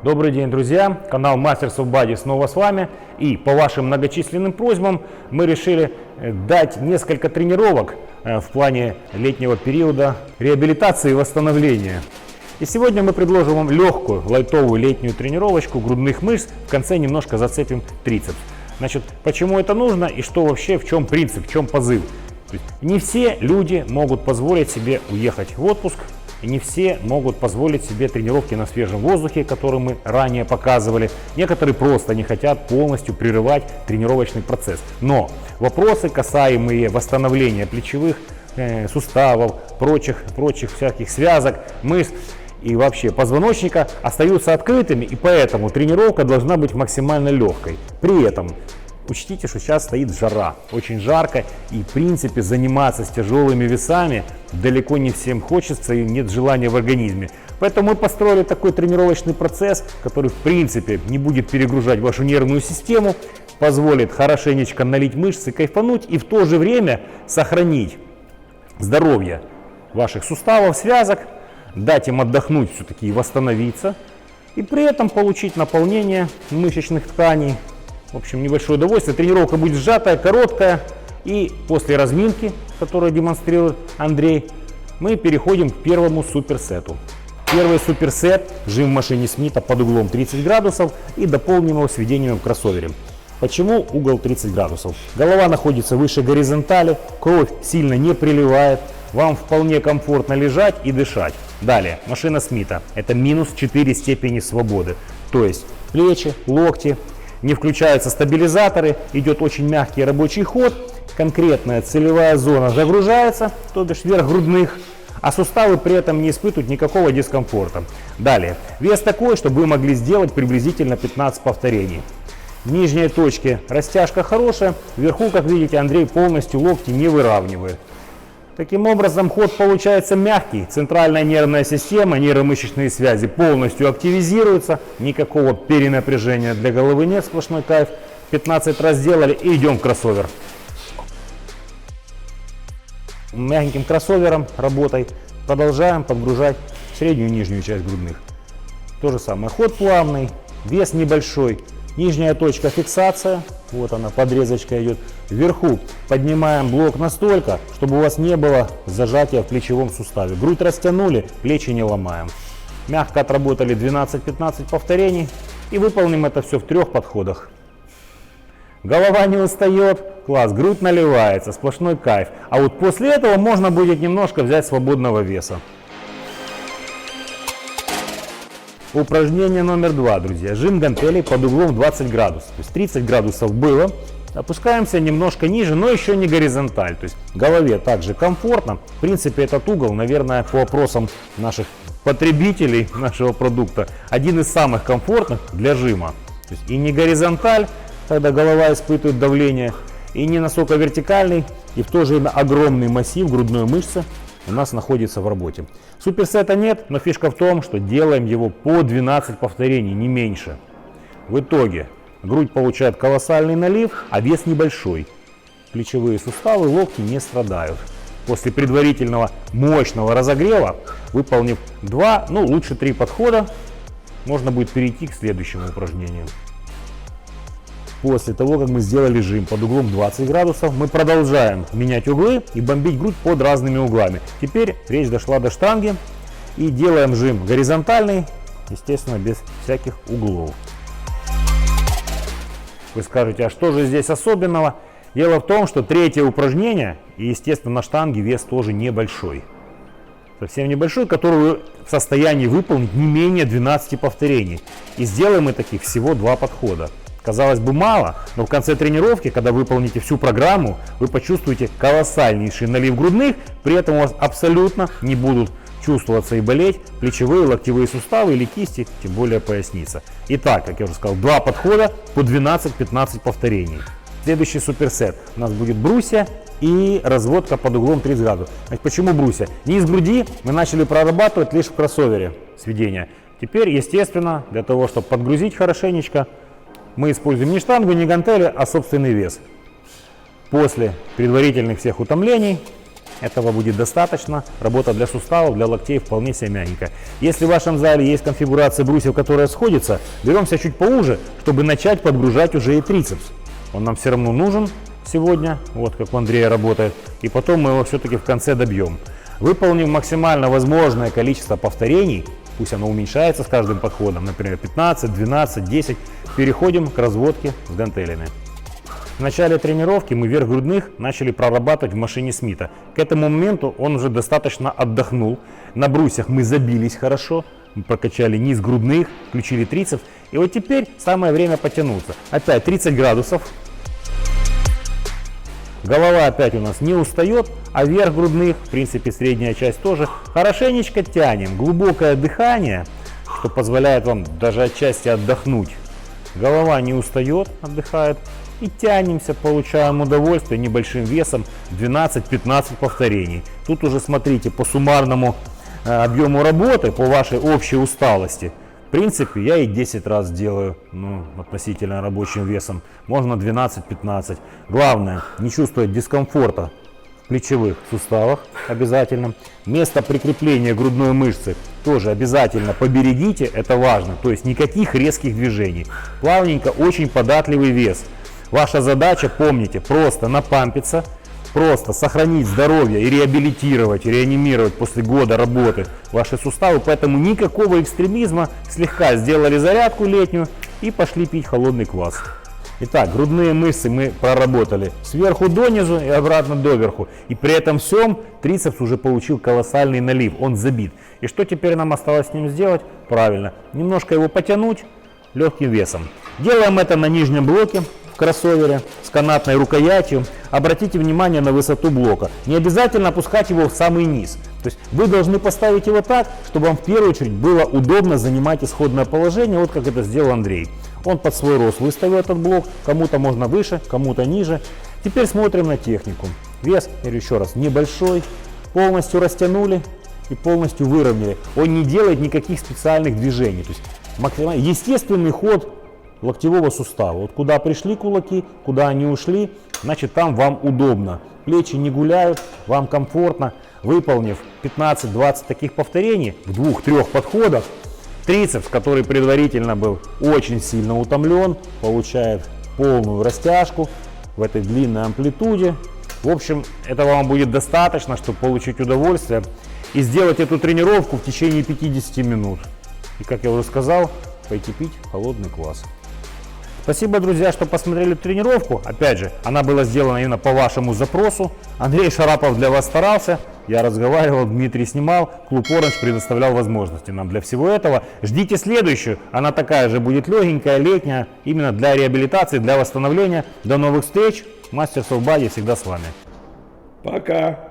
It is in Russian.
Добрый день, друзья! Канал Masters of Body снова с вами. И по вашим многочисленным просьбам мы решили дать несколько тренировок в плане летнего периода реабилитации и восстановления. И сегодня мы предложим вам легкую, лайтовую летнюю тренировочку грудных мышц. В конце немножко зацепим трицепс. Значит, почему это нужно и что вообще, в чем принцип, в чем позыв? То есть не все люди могут позволить себе уехать в отпуск. И не все могут позволить себе тренировки на свежем воздухе, которые мы ранее показывали. Некоторые просто не хотят полностью прерывать тренировочный процесс. Но вопросы, касаемые восстановления плечевых суставов, прочих всяких связок, мышц и вообще позвоночника, остаются открытыми, и поэтому тренировка должна быть максимально легкой. При этом учтите, что сейчас стоит жара, очень жарко, и в принципе заниматься с тяжелыми весами далеко не всем хочется и нет желания в организме. Поэтому мы построили такой тренировочный процесс, который в принципе не будет перегружать вашу нервную систему, позволит хорошенечко налить мышцы, кайфануть и в то же время сохранить здоровье ваших суставов, связок, дать им отдохнуть все-таки и восстановиться, и при этом получить наполнение мышечных тканей. В общем, небольшое удовольствие. Тренировка будет сжатая, короткая. И после разминки, которую демонстрирует Андрей, мы переходим к первому суперсету. Первый суперсет – жим в машине Смита под углом 30 градусов и дополним его сведением в кроссовере. Почему угол 30 градусов? Голова находится выше горизонтали, кровь сильно не приливает, вам вполне комфортно лежать и дышать. Далее, машина Смита – это минус 4 степени свободы. То есть плечи, локти. Не включаются стабилизаторы, идет очень мягкий рабочий ход, конкретная целевая зона загружается, то бишь верх грудных, а суставы при этом не испытывают никакого дискомфорта. Далее, вес такой, чтобы вы могли сделать приблизительно 15 повторений. В нижней точке растяжка хорошая, вверху, как видите, Андрей полностью локти не выравнивает. Таким образом, ход получается мягкий, центральная нервная система, нейромышечные связи полностью активизируются, никакого перенапряжения для головы нет, сплошной кайф. 15 раз сделали и идем в кроссовер. Мягеньким кроссовером работой продолжаем подгружать среднюю и нижнюю часть грудных. То же самое, ход плавный, вес небольшой, нижняя точка фиксация, вот она, подрезочка идет. Вверху поднимаем блок настолько, чтобы у вас не было зажатия в плечевом суставе. Грудь растянули, плечи не ломаем. Мягко отработали 12-15 повторений и выполним это все в 3 подходах. Голова не устает, класс, грудь наливается, сплошной кайф. А вот после этого можно будет немножко взять свободного веса. Упражнение номер 2, друзья. Жим гантелей под углом 20 градусов. То есть 30 градусов было. Опускаемся немножко ниже, но еще не горизонталь. То есть голове также комфортно. В принципе, этот угол, наверное, по вопросам наших потребителей нашего продукта, один из самых комфортных для жима. То есть и не горизонталь, когда голова испытывает давление, и не настолько вертикальный, и в то же время огромный массив грудной мышцы у нас находится в работе. Суперсета нет, но фишка в том, что делаем его по 12 повторений, не меньше. В итоге грудь получает колоссальный налив, а вес небольшой. Плечевые суставы, локти не страдают. После предварительного мощного разогрева, выполнив 2, ну лучше 3 подхода, можно будет перейти к следующему упражнению. После того, как мы сделали жим под углом 20 градусов, мы продолжаем менять углы и бомбить грудь под разными углами. Теперь речь дошла до штанги и делаем жим горизонтальный, естественно, без всяких углов. Вы скажете, а что же здесь особенного? Дело в том, что третье упражнение, и естественно на штанге вес тоже небольшой. Совсем небольшой, который вы в состоянии выполнить не менее 12 повторений. И сделаем мы таких всего 2 подхода. Казалось бы, мало, но в конце тренировки, когда выполните всю программу, вы почувствуете колоссальнейший налив грудных, при этом у вас абсолютно не будут чувствоваться и болеть плечевые, локтевые суставы или кисти, тем более поясница. Итак, как я уже сказал, 2 подхода по 12-15 повторений. Следующий суперсет у нас будет брусья и разводка под углом 30 градусов. Значит, почему брусья? Низ груди мы начали прорабатывать лишь в кроссовере сведения. Теперь, естественно, для того, чтобы подгрузить хорошенечко, мы используем не штангу, не гантели, а собственный вес. После предварительных всех утомлений этого будет достаточно. Работа для суставов, для локтей вполне себе мягенькая. Если в вашем зале есть конфигурация брусьев, которая сходится, беремся чуть поуже, чтобы начать подгружать уже и трицепс. Он нам все равно нужен сегодня, вот как у Андрея работает, и потом мы его все-таки в конце добьем. Выполнив максимально возможное количество повторений, пусть оно уменьшается с каждым подходом, например 15, 12, 10, переходим к разводке с гантелями. В начале тренировки мы верх грудных начали прорабатывать в машине Смита. К этому моменту он уже достаточно отдохнул. На брусьях мы забились хорошо, мы прокачали низ грудных, включили трицепс. И вот теперь самое время потянуться. Опять 30 градусов. Голова опять у нас не устает, а верх грудных, в принципе средняя часть тоже, хорошенечко тянем. Глубокое дыхание, что позволяет вам даже отчасти отдохнуть. Голова не устает, отдыхает. И тянемся, получаем удовольствие небольшим весом 12-15 повторений. Тут уже смотрите по суммарному объему работы, по вашей общей усталости. В принципе, я и 10 раз делаю относительно рабочим весом. Можно 12-15. Главное, не чувствовать дискомфорта в плечевых суставах обязательно. Место прикрепления грудной мышцы тоже обязательно поберегите, это важно. То есть никаких резких движений. Плавненько, очень податливый вес. Ваша задача, помните, просто напампиться, просто сохранить здоровье и реабилитировать, реанимировать после года работы ваши суставы. Поэтому никакого экстремизма, слегка сделали зарядку летнюю и пошли пить холодный квас. Итак, грудные мышцы мы проработали сверху донизу и обратно доверху. И при этом всем трицепс уже получил колоссальный налив, он забит. И что теперь нам осталось с ним сделать? Правильно, немножко его потянуть легким весом. Делаем это на нижнем блоке. Кроссовере с канатной рукоятью. Обратите внимание на высоту блока. Не обязательно опускать его в самый низ. То есть вы должны поставить его так, чтобы вам в первую очередь было удобно занимать исходное положение, вот как это сделал Андрей. Он под свой рост выставил этот блок, кому-то можно выше, кому-то ниже. Теперь смотрим на технику. Вес, я говорю еще раз, небольшой. Полностью растянули и полностью выровняли. Он не делает никаких специальных движений. То есть максимально естественный ход локтевого сустава. Вот куда пришли кулаки, куда они ушли, значит там вам удобно. Плечи не гуляют, вам комфортно. Выполнив 15-20 таких повторений в 2-3 подходах, трицепс, который предварительно был очень сильно утомлен, получает полную растяжку в этой длинной амплитуде. В общем, этого вам будет достаточно, чтобы получить удовольствие и сделать эту тренировку в течение 50 минут. И, как я уже сказал, пойти пить холодный квас. Спасибо, друзья, что посмотрели тренировку. Опять же, она была сделана именно по вашему запросу. Андрей Шарапов для вас старался. Я разговаривал, Дмитрий снимал. Клуб Оранж предоставлял возможности нам для всего этого. Ждите следующую. Она такая же будет легенькая, летняя. Именно для реабилитации, для восстановления. До новых встреч. Masters of Body всегда с вами. Пока.